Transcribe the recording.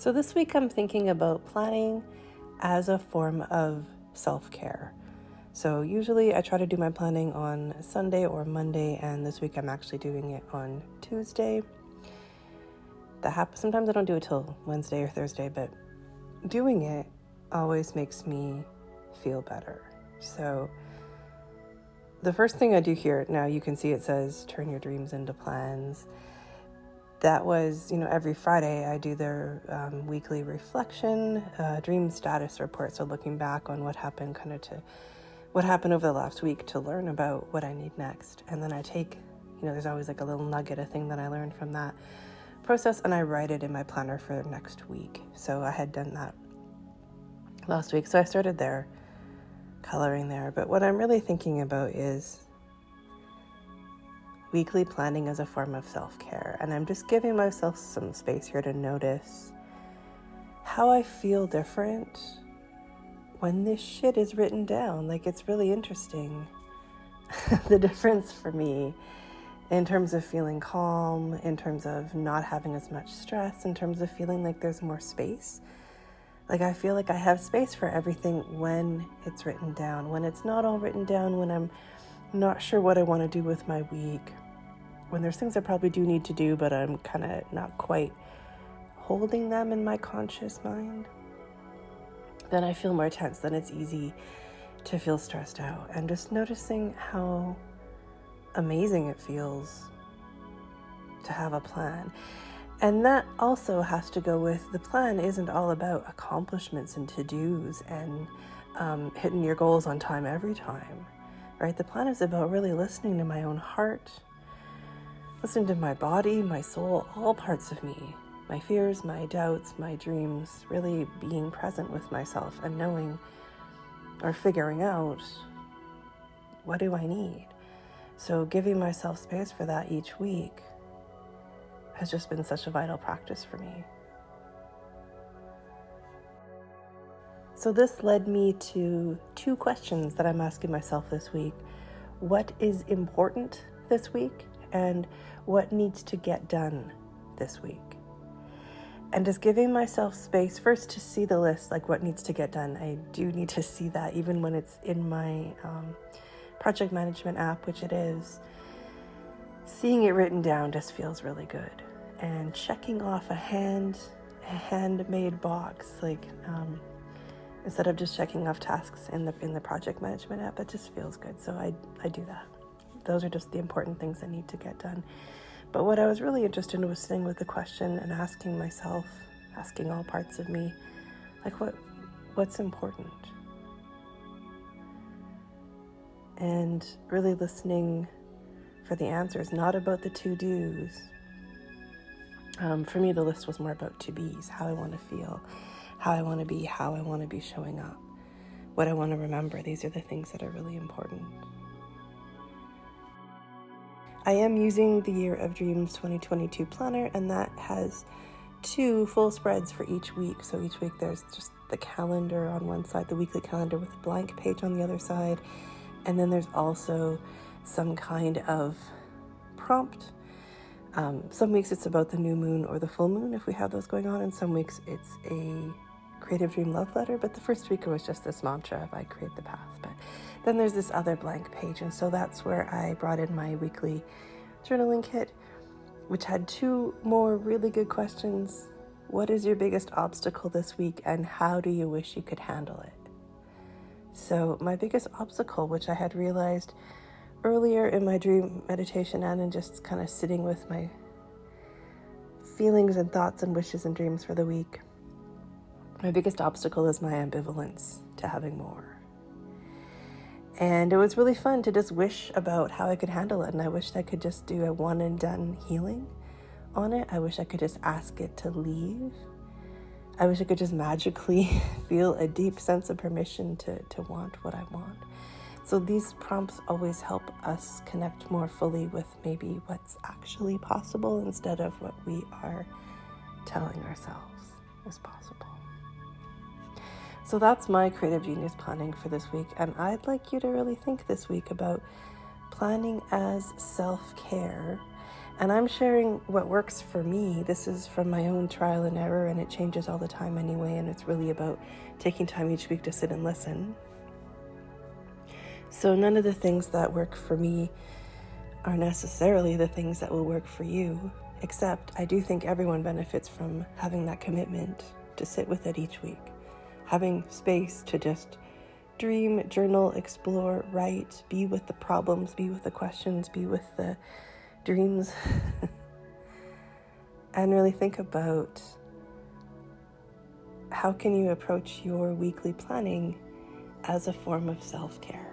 So this week I'm thinking about planning as a form of self-care. So usually I try to do my planning on Sunday or Monday, and this week I'm actually doing it on Tuesday. Sometimes I don't do it till Wednesday or Thursday, but doing it always makes me feel better. So the first thing I do here, now you can see it says turn your dreams into plans. That was, every Friday I do their weekly reflection, dream status report. So looking back on what happened, what happened over the last week to learn about what I need next. And then I take, there's always like a little nugget, a thing that I learned from that process, and I write it in my planner for next week. So I had done that last week. So I started there, coloring there. But what I'm really thinking about is weekly planning as a form of self-care. And I'm just giving myself some space here to notice how I feel different when this shit is written down. Like, it's really interesting, the difference for me in terms of feeling calm, in terms of not having as much stress, in terms of feeling like there's more space. Like, I feel like I have space for everything when it's written down. When it's not all written down, when I'm not sure what I want to do with my week, when there's things I probably do need to do, but I'm kind of not quite holding them in my conscious mind, then I feel more tense. Then it's easy to feel stressed out. And just noticing how amazing it feels to have a plan. And that also has to go with, the plan isn't all about accomplishments and to-dos and hitting your goals on time every time, right? The plan is about really listening to my own heart, listening to my body, my soul, all parts of me, my fears, my doubts, my dreams, really being present with myself and knowing or figuring out, what do I need? So giving myself space for that each week has just been such a vital practice for me. So this led me to 2 questions that I'm asking myself this week. What is important this week? And what needs to get done this week? And just giving myself space first to see the list, like what needs to get done. I do need to see that even when it's in my project management app, which it is. Seeing it written down just feels really good. And checking off a handmade box, like instead of just checking off tasks in the project management app, it just feels good. So I do that. Those are just the important things that need to get done. But what I was really interested in was sitting with the question and asking myself, asking all parts of me, like what's important? And really listening for the answers, not about the to-dos. For me, the list was more about to-bes, how I want to feel, how I want to be, how I want to be showing up, what I want to remember. These are the things that are really important. I am using the Year of Dreams 2022 planner, and that has 2 full spreads for each week. So each week there's just the calendar on one side, the weekly calendar with a blank page on the other side. And then there's also some kind of prompt. Some weeks it's about the new moon or the full moon, if we have those going on. And some weeks it's a creative dream love letter. But the first week it was just this mantra of I create the path. But then there's this other blank page. And so that's where I brought in my weekly journaling kit, which had 2 more really good questions. What is your biggest obstacle this week, and how do you wish you could handle it? So my biggest obstacle, which I had realized earlier in my dream meditation and in just kind of sitting with my feelings and thoughts and wishes and dreams for the week, my biggest obstacle is my ambivalence to having more. And it was really fun to just wish about how I could handle it. And I wished I could just do a one and done healing on it. I wish I could just ask it to leave. I wish I could just magically feel a deep sense of permission to want what I want. So these prompts always help us connect more fully with maybe what's actually possible instead of what we are telling ourselves is possible. So that's my creative genius planning for this week. And I'd like you to really think this week about planning as self-care And I'm sharing what works for me. This is from my own trial and error, and it changes all the time anyway, and it's really about taking time each week to sit and listen. So none of the things that work for me are necessarily the things that will work for you, except I do think everyone benefits from having that commitment to sit with it each week, having space to just dream, journal, explore, write, be with the problems, be with the questions, be with the dreams, and really think about how can you approach your weekly planning as a form of self-care.